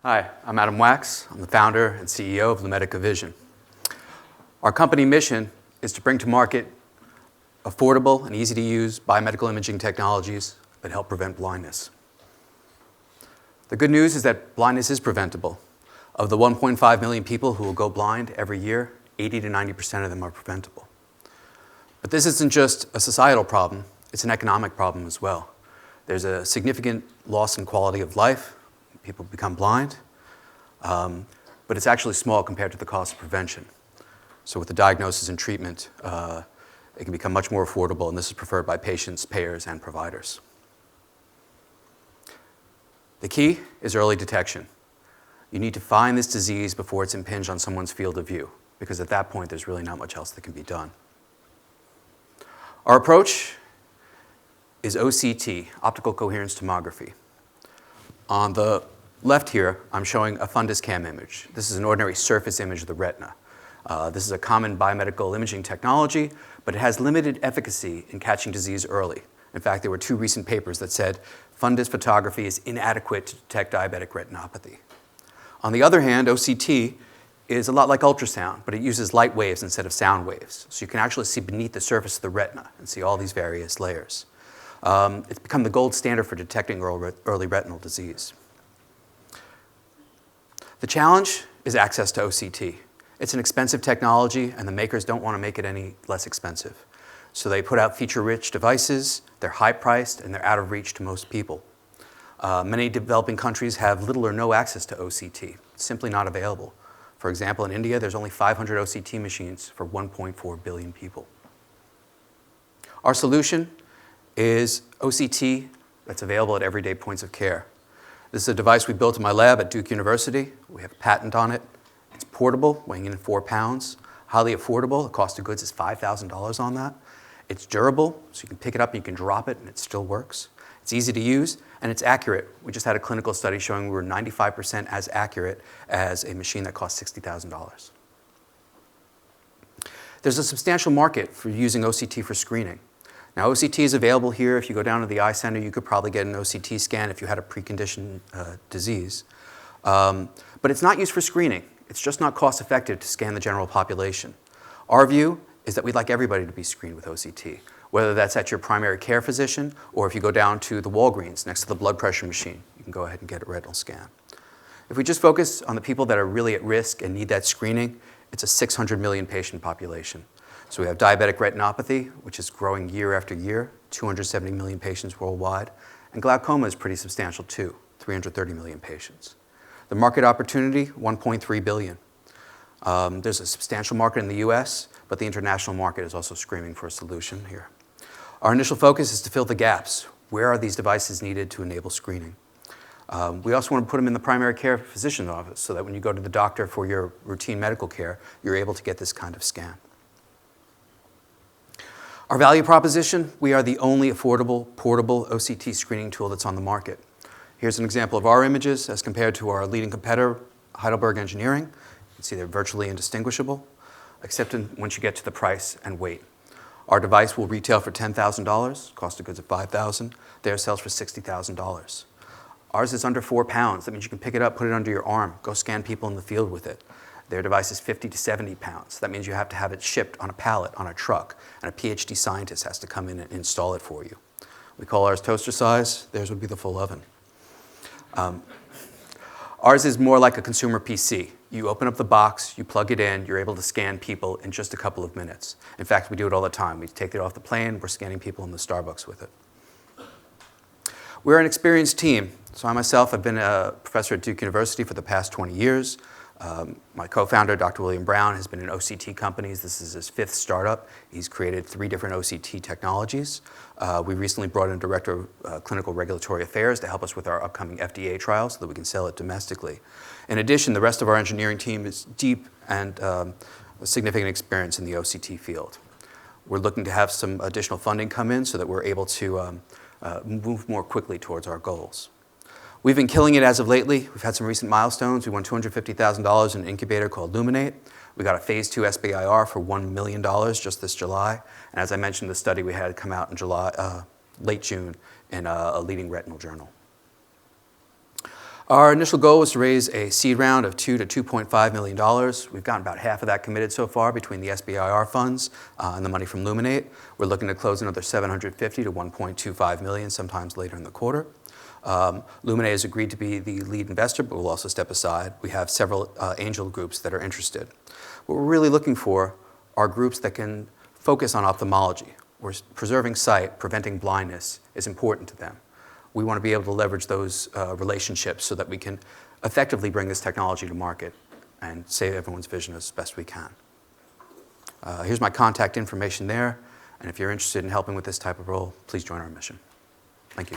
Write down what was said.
Hi, I'm Adam Wax. I'm the founder and CEO of Lumedica Vision. Our company mission is to bring to market affordable and easy-to-use biomedical imaging technologies that help prevent blindness. The good news is that blindness is preventable. Of the 1.5 million people who will go blind every year, 80 to 90% of them are preventable. But this isn't just a societal problem, it's an economic problem as well. There's a significant loss in quality of life. People become blind, but it's actually small compared to the cost of prevention. So with the diagnosis and treatment, it can become much more affordable, and this is preferred by patients, payers, and providers. The key is early detection. You need to find this disease before it's impinged on someone's field of view, because at that point, there's really not much else that can be done. Our approach is OCT, Optical Coherence Tomography. On the left here, I'm showing a fundus cam image. This is an ordinary surface image of the retina. This is a common biomedical imaging technology, but it has limited efficacy in catching disease early. In fact, there were 2 recent papers that said fundus photography is inadequate to detect diabetic retinopathy. On the other hand, OCT is a lot like ultrasound, but it uses light waves instead of sound waves. So you can actually see beneath the surface of the retina and see all these various layers. It's become the gold standard for detecting early retinal disease. The challenge is access to OCT. It's an expensive technology, and the makers don't want to make it any less expensive. So they put out feature-rich devices, they're high-priced, and they're out of reach to most people. Many developing countries have little or no access to OCT. It's simply not available. For example, in India, there's only 500 OCT machines for 1.4 billion people. Our solution is OCT that's available at everyday points of care. This is a device we built in my lab at Duke University. We have a patent on it. It's portable, weighing in 4 pounds, highly affordable. The cost of goods is $5,000 on that. It's durable, so you can pick it up and you can drop it and it still works. It's easy to use and it's accurate. We just had a clinical study showing we were 95% as accurate as a machine that cost $60,000. There's a substantial market for using OCT for screening. Now, OCT is available here. If you go down to the eye center, you could probably get an OCT scan if you had a preconditioned disease. But it's not used for screening. It's just not cost effective to scan the general population. Our view is that we'd like everybody to be screened with OCT, whether that's at your primary care physician or if you go down to the Walgreens next to the blood pressure machine, you can go ahead and get a retinal scan. If we just focus on the people that are really at risk and need that screening, it's a 600 million patient population. So we have diabetic retinopathy, which is growing year after year, 270 million patients worldwide, and glaucoma is pretty substantial too, 330 million patients. The market opportunity, 1.3 billion. There's a substantial market in the US, but the international market is also screaming for a solution here. Our initial focus is to fill the gaps. Where are these devices needed to enable screening? We also want to put them in the primary care physician's office so that when you go to the doctor for your routine medical care, you're able to get this kind of scan. Our value proposition, we are the only affordable, portable OCT screening tool that's on the market. Here's an example of our images as compared to our leading competitor, Heidelberg Engineering. You can see they're virtually indistinguishable, except once you get to the price and weight. Our device will retail for $10,000, cost of goods of $5,000. Theirs sells for $60,000. Ours is under 4 pounds. That means you can pick it up, put it under your arm, go scan people in the field with it. Their device is 50 to 70 pounds. That means you have to have it shipped on a pallet, on a truck, and a PhD scientist has to come in and install it for you. We call ours toaster size. Theirs would be the full oven. Ours is more like a consumer PC. You open up the box, you plug it in, you're able to scan people in just a couple of minutes. In fact, we do it all the time. We take it off the plane, we're scanning people in the Starbucks with it. We're an experienced team. So I myself have been a professor at Duke University for the past 20 years. My co-founder, Dr. William Brown, has been in OCT companies. This is his 5th startup. He's created 3 different OCT technologies. We recently brought in a director of clinical regulatory affairs to help us with our upcoming FDA trial so that we can sell it domestically. In addition, the rest of our engineering team is deep and significant experience in the OCT field. We're looking to have some additional funding come in so that we're able to move more quickly towards our goals. We've been killing it as of lately. We've had some recent milestones. We won $250,000 in an incubator called Luminate. We got a phase 2 SBIR for $1 million just this July. And as I mentioned, the study we had come out in late June in a leading retinal journal. Our initial goal was to raise a seed round of $2 to $2.5 million. We've gotten about half of that committed so far between the SBIR funds and the money from Luminate. We're looking to close another $750 to $1.25 million sometimes later in the quarter. Luminate has agreed to be the lead investor, but will also step aside. We have several angel groups that are interested. What we're really looking for are groups that can focus on ophthalmology, where preserving sight, preventing blindness is important to them. We want to be able to leverage those relationships so that we can effectively bring this technology to market and save everyone's vision as best we can. Here's my contact information there, and if you're interested in helping with this type of role, please join our mission. Thank you.